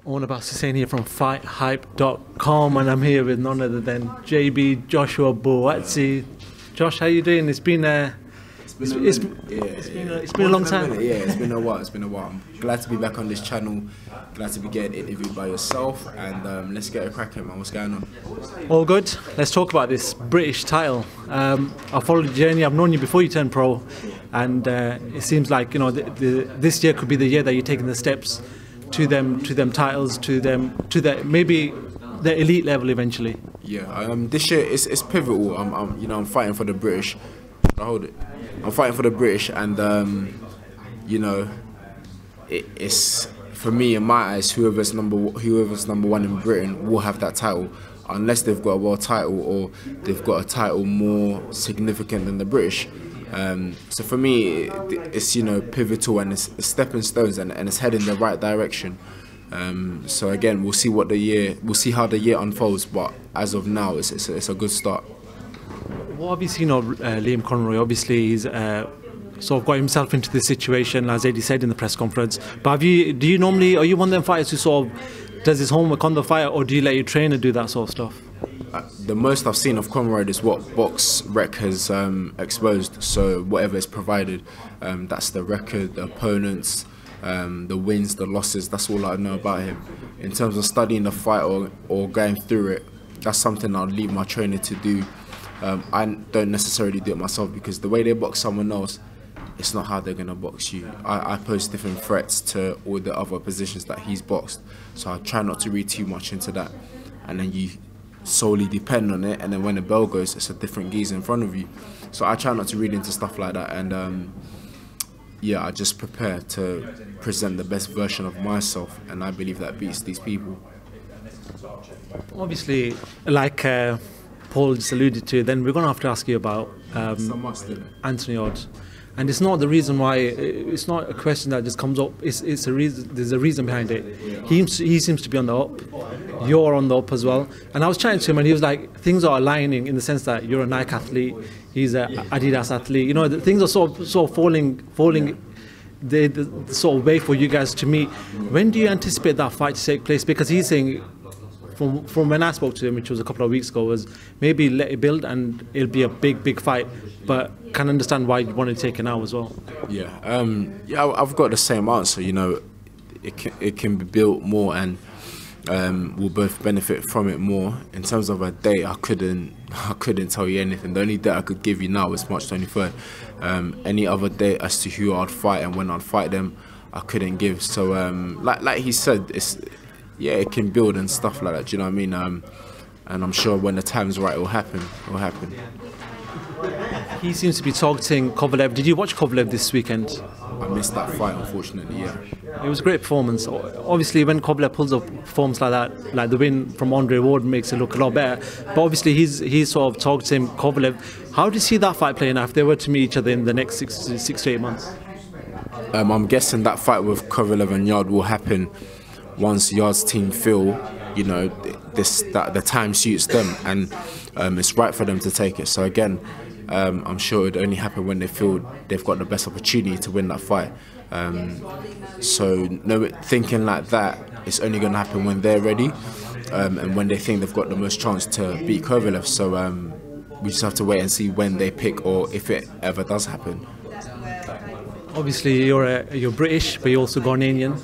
Owen Hussein here from FightHype.com, and I'm here with none other than JB Joshua Buatsi. Josh, how you doing? It's been a long time. Yeah, it's been a while. I'm glad to be back on this channel. Glad to be getting interviewed by yourself, and let's get a crack at, man. What's going on? All good. Let's talk about this British title. I followed the journey. I've known you before you turned pro, and it seems like this year could be the year that you're taking the steps to them titles, to maybe the elite level eventually. Yeah. This year it's pivotal. I'm fighting for the British. I'm fighting for the British, and it's for me, in my eyes, whoever's number one in Britain will have that title, unless they've got a world title or they've got a title more significant than the British. So for me, it's pivotal, and it's stepping stones, and it's heading in the right direction. So again, we'll see how the year unfolds. But as of now, it's a good start. Well, obviously, Liam Conroy. Obviously, he's sort of got himself into this situation, as Eddie said in the press conference. But are you one of them fighters who sort of does his homework on the fight, or do you let your trainer do that sort of stuff? The most I've seen of Conroy is what Box Rec has exposed. So whatever is provided, that's the record, the opponents, the wins, the losses. That's all I know about him. In terms of studying the fight or going through it, that's something I'll leave my trainer to do. I don't necessarily do it myself, because the way they box someone else, it's not how they're going to box you. I pose different threats to all the other positions that he's boxed, so I try not to read too much into that, and then you solely depend on it, and then when the bell goes, it's a different geezer in front of you. So I try not to read into stuff like that, and I just prepare to present the best version of myself, and I believe that beats these people. Obviously, like Paul just alluded to, then we're going to have to ask you about Anthony Yarde. And it's not the reason why, it's not a question that just comes up, it's a reason, there's a reason behind it. He seems to be on the up, you're on the up as well. And I was chatting to him, and he was like, things are aligning in the sense that you're a Nike athlete, he's an Adidas athlete. Things are sort of falling the sort of way for you guys to meet. When do you anticipate that fight to take place? Because he's saying, from when I spoke to him, which was a couple of weeks ago, was maybe let it build and it'll be a big fight, but can understand why you want to take it now as well. I've got the same answer. It can be built more, and we'll both benefit from it more. In terms of a date, I couldn't tell you anything. The only date I could give you now is March 23rd. Any other date as to who I'd fight and when I'd fight them, I couldn't give. So like he said, it can build and stuff like that. Do you know what I mean? And I'm sure when the time's right, it will happen. He seems to be targeting Kovalev. Did you watch Kovalev this weekend? I missed that fight, unfortunately. Yeah. It was a great performance. Obviously, when Kovalev pulls up performance like that, like the win from Andre Ward makes it look a lot better. But obviously, he's sort of targeting Kovalev. How do you see that fight playing out if they were to meet each other in the next 6 to 8 months? I'm guessing that fight with Kovalev and Yarde will happen once Yarde's team feel, that the time suits them, and it's right for them to take it. So again, I'm sure it would only happen when they feel they've got the best opportunity to win that fight. Thinking like that, it's only going to happen when they're ready, and when they think they've got the most chance to beat Kovalev. So we just have to wait and see when they pick, or if it ever does happen. Obviously, you're British, but you're also Ghanaian.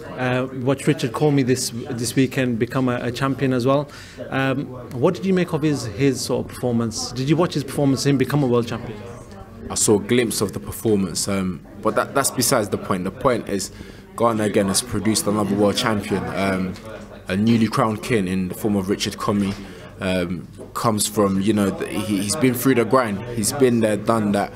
Watched Richard Commey this weekend become a champion as well. What did you make of his sort of performance? Did you watch his performance, him become a world champion? I saw a glimpse of the performance, but that's besides the point. The point is, Ghana again has produced another world champion, a newly crowned king in the form of Richard Commey. Comes from, he's been through the grind, he's been there, done that,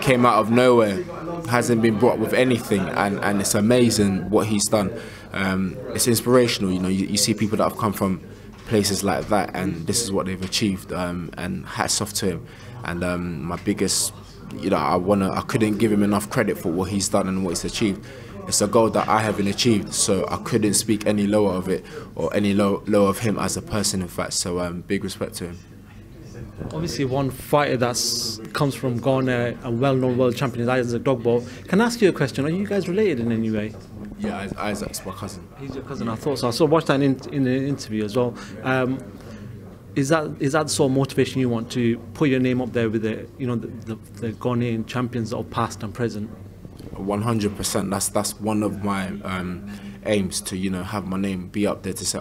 came out of nowhere, hasn't been brought up with anything, and it's amazing what he's done. It's inspirational. You see people that have come from places like that, and this is what they've achieved, and hats off to him. And my biggest, I couldn't give him enough credit for what he's done and what he's achieved. It's a goal that I haven't achieved, so I couldn't speak any lower of it, or any lower of him as a person, in fact. So big respect to him. Obviously, one fighter that comes from Ghana, a well-known world champion, is Isaac Dogbo. Can I ask you a question? Are you guys related in any way? Yeah, Isaac's my cousin. He's your cousin. I thought so. I saw watched that in the interview as well. Is that the sort of motivation you want to put your name up there with the Ghanaian champions of past and present? 100%. That's one of my aims, to have my name be up there, to say,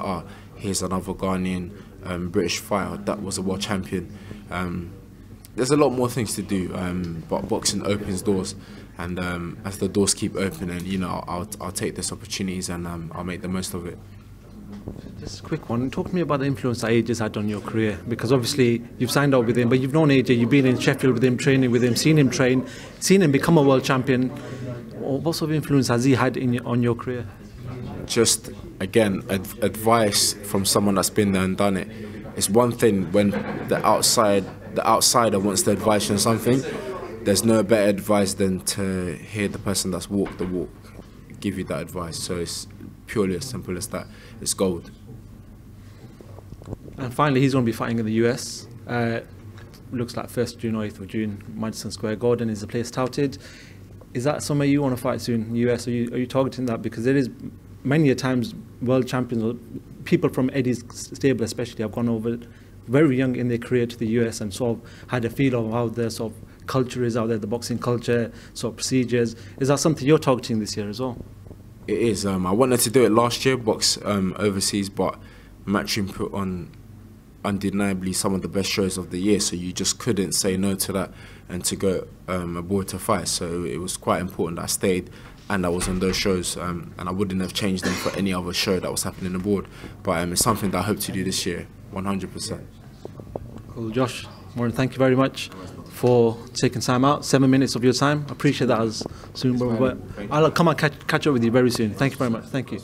here's another Ghanaian British fighter that was a world champion. There's a lot more things to do, but boxing opens doors, and as the doors keep opening, I'll take these opportunities and I'll make the most of it. Just a quick one. Talk to me about the influence that AJ's had on your career, because obviously you've signed up with him, but you've known AJ, you've been in Sheffield with him, training with him, seen him train, seen him become a world champion. What sort of influence has he had on your career? Just, again, advice from someone that's been there and done it. It's one thing when the outsider wants to advise you on something. There's no better advice than to hear the person that's walked the walk give you that advice. So it's purely as simple as that. It's gold. And finally, he's going to be fighting in the US. Looks like 1st June or 8th of June, Madison Square Garden is the place touted. Is that somewhere you want to fight soon in the US? Are you targeting that? Because there is many a times world champions, or people from Eddie's stable especially, have gone over very young in their career to the US and sort of had a feel of how the sort of culture is out there, the boxing culture, sort of procedures. Is that something you're targeting this year as well? It is. I wanted to do it last year, box overseas, but Matchroom put on undeniably some of the best shows of the year, so you just couldn't say no to that and to go aboard to fight. So it was quite important that I stayed and I was on those shows, and I wouldn't have changed them for any other show that was happening aboard. But it's something that I hope to do this year, 100%. Cool, Josh. Warren, thank you very much for taking time out, 7 minutes of your time. I appreciate that as soon. I'll come and catch up with you very soon. Thank you very much. Thank you.